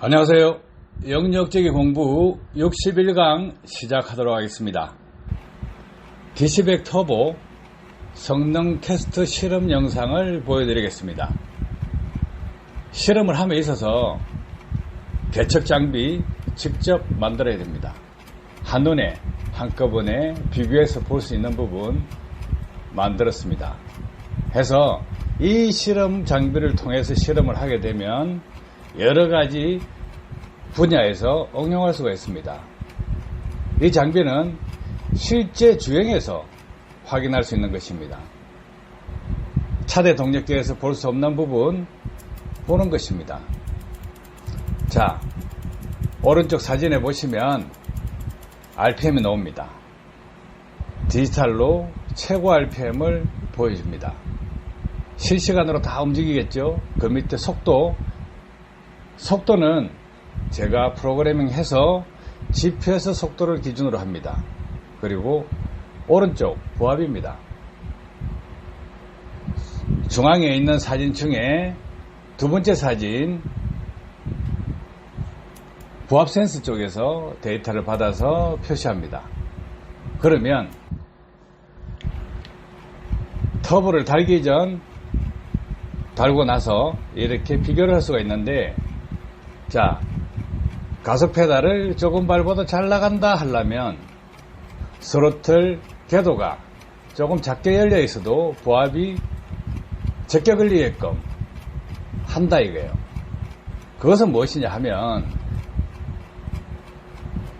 안녕하세요. 영역제기 공부 61강 시작하도록 하겠습니다. DC백 터보 성능 테스트 실험 영상을 보여드리겠습니다. 실험을 함에 있어서 개척 장비 직접 만들어야 됩니다. 한눈에 한꺼번에 비교해서 볼 수 있는 부분 만들었습니다. 해서 이 실험 장비를 통해서 실험을 하게 되면 여러가지 분야에서 응용할 수가 있습니다. 이 장비는 실제 주행에서 확인할 수 있는 것입니다. 차대 동력계에서 볼 수 없는 부분 보는 것입니다. 자, 오른쪽 사진에 보시면 RPM이 나옵니다. 디지털로 최고 RPM을 보여줍니다. 실시간으로 다 움직이겠죠. 그 밑에 속도는 제가 프로그래밍 해서 GPS 속도를 기준으로 합니다. 그리고 오른쪽 부압입니다. 중앙에 있는 사진 중에 두 번째 사진 부압 센서 쪽에서 데이터를 받아서 표시합니다. 그러면 터보를 달기 전 달고 나서 이렇게 비교를 할 수가 있는데, 자, 가속 페달을 조금 밟아도 잘 나간다 하려면 스로틀 궤도가 조금 작게 열려 있어도 부압이 적게 걸리게끔 한다 이거예요. 그것은 무엇이냐 하면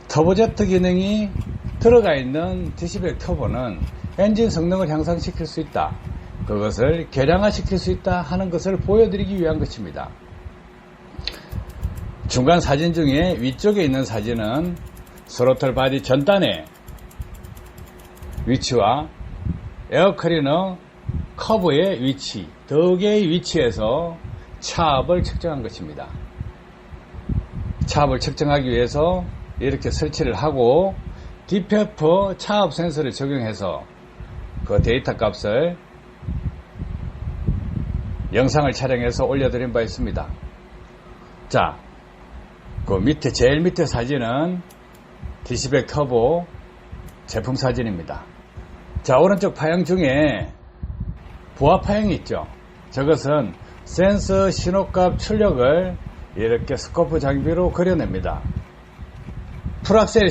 터보제트 기능이 들어가 있는 DC백 터보는 엔진 성능을 향상시킬 수 있다, 그것을 개량화시킬 수 있다 하는 것을 보여드리기 위한 것입니다. 중간 사진 중에 위쪽에 있는 사진은 스로틀 바디 전단의 위치와 에어클리너 커브의 위치, 두 개의 위치에서 차압을 측정한 것입니다. 차압을 측정하기 위해서 이렇게 설치를 하고 DPF 차압 센서를 적용해서 그 데이터 값을 영상을 촬영해서 올려드린 바 있습니다. 자, 그 밑에 제일 밑에 사진은 DC백 터보 제품 사진입니다. 자, 오른쪽 파형 중에 부압 파형이 있죠. 저것은 센서 신호값 출력을 이렇게 스코프 장비로 그려냅니다. 풀악셀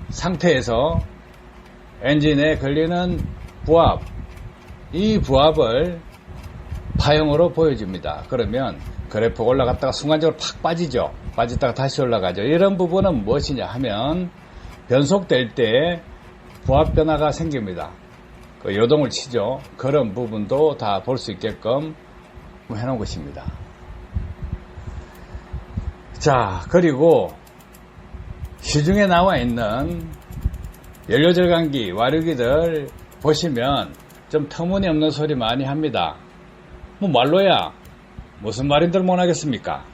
상태에서 엔진에 걸리는 부압, 이 부압을 파형으로 보여줍니다. 그러면 그래프 올라갔다가 순간적으로 팍 빠지죠. 빠졌다가 다시 올라가죠. 이런 부분은 무엇이냐 하면 변속될 때 부압 변화가 생깁니다. 그 요동을 치죠. 그런 부분도 다 볼 수 있게끔 해놓은 것입니다. 자, 그리고 시중에 나와 있는 연료절감기, 와류기들 보시면 좀 터무니없는 소리 많이 합니다. 뭐 말로야 무슨 말인들 못하겠습니까?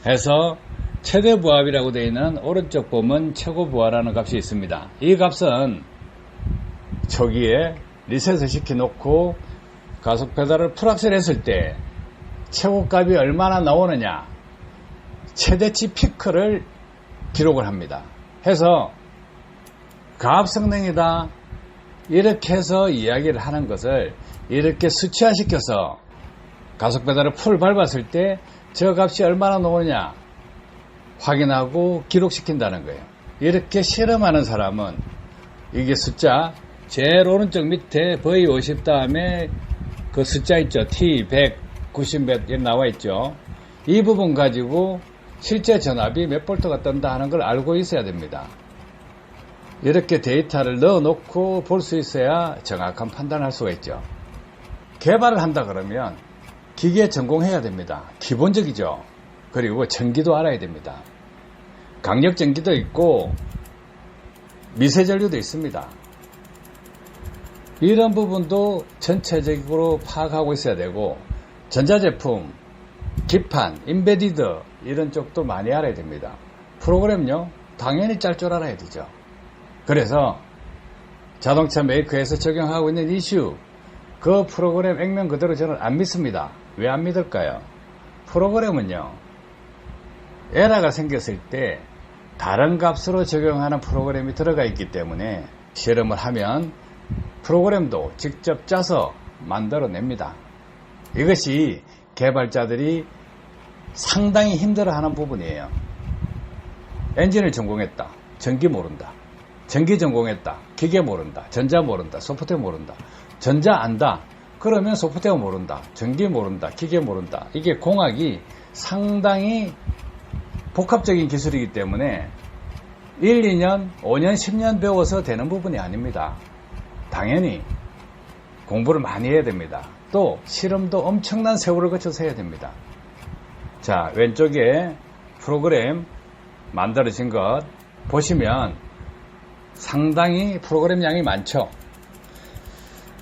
해서 최대 부압이라고 되어 있는 오른쪽 보면 최고 부하라는 값이 있습니다. 이 값은 초기에 리셋을 시켜놓고 가속 페달을 풀악셀 했을 때 최고 값이 얼마나 나오느냐, 최대치 피크를 기록을 합니다. 해서 가압 성능이다 이렇게 해서 이야기를 하는 것을 이렇게 수치화시켜서 가속 페달을 풀 밟았을 때 저 값이 얼마나 나오느냐 확인하고 기록시킨다는 거예요. 이렇게 실험하는 사람은 이게 숫자 제일 오른쪽 밑에 V50 다음에 그 숫자 있죠. T100, 90몇 이렇게 나와 있죠. 이 부분 가지고 실제 전압이 몇 볼트가 뜬다 하는 걸 알고 있어야 됩니다. 이렇게 데이터를 넣어놓고 볼 수 있어야 정확한 판단을 할 수가 있죠. 개발을 한다 그러면 기계 전공해야 됩니다. 기본적이죠. 그리고 전기도 알아야 됩니다. 강력 전기도 있고 미세 전류도 있습니다. 이런 부분도 전체적으로 파악하고 있어야 되고, 전자제품, 기판, 인베디드 이런 쪽도 많이 알아야 됩니다. 프로그램요 당연히 짤 줄 알아야 되죠. 그래서 자동차 메이커에서 적용하고 있는 이슈, 그 프로그램 액면 그대로 저는 안 믿습니다. 왜 안 믿을까요? 프로그램은요 에러가 생겼을 때 다른 값으로 적용하는 프로그램이 들어가 있기 때문에 실험을 하면 프로그램도 직접 짜서 만들어냅니다. 이것이 개발자들이 상당히 힘들어하는 부분이에요. 엔진을 전공했다. 전기 모른다. 전기 전공했다. 기계 모른다. 전자 모른다. 소프트웨어 모른다. 전자 안다. 그러면 소프트웨어 모른다. 전기 모른다. 기계 모른다. 이게 공학이 상당히 복합적인 기술이기 때문에 1, 2년, 5년, 10년 배워서 되는 부분이 아닙니다. 당연히 공부를 많이 해야 됩니다. 또 실험도 엄청난 세월을 거쳐서 해야 됩니다. 자, 왼쪽에 프로그램 만들어진 것 보시면 상당히 프로그램 양이 많죠.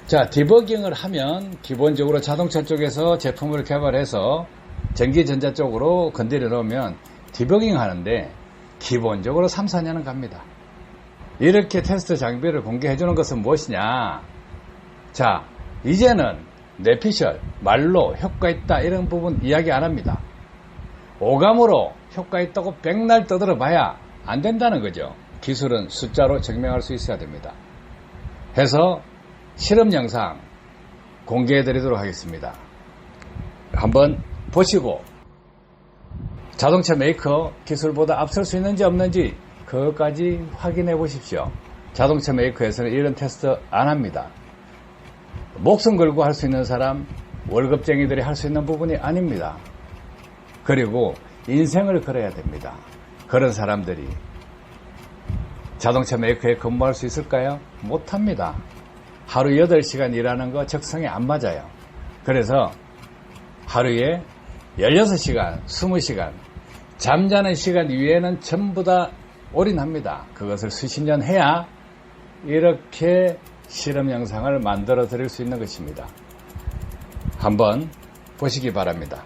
자, 디버깅을 하면 기본적으로 자동차 쪽에서 제품을 개발해서 전기전자 쪽으로 건드려 놓으면 디버깅 하는데 기본적으로 3, 4년은 갑니다. 이렇게 테스트 장비를 공개해 주는 것은 무엇이냐? 자, 이제는 뇌피셜, 말로 효과 있다 이런 부분 이야기 안 합니다. 오감으로 효과 있다고 백날 떠들어 봐야 안 된다는 거죠. 기술은 숫자로 증명할 수 있어야 됩니다. 해서 실험 영상 공개해 드리도록 하겠습니다. 한번 보시고 자동차 메이커 기술보다 앞설 수 있는지 없는지 그것까지 확인해 보십시오. 자동차 메이커에서는 이런 테스트 안 합니다. 목숨 걸고 할 수 있는 사람, 월급쟁이들이 할 수 있는 부분이 아닙니다. 그리고 인생을 걸어야 됩니다. 그런 사람들이 자동차 메이커에 근무할 수 있을까요? 못합니다. 하루 8시간 일하는 거 적성에 안 맞아요. 그래서 하루에 16시간, 20시간 잠자는 시간 이외에는 전부 다 올인합니다. 그것을 수십 년 해야 이렇게 실험 영상을 만들어 드릴 수 있는 것입니다. 한번 보시기 바랍니다.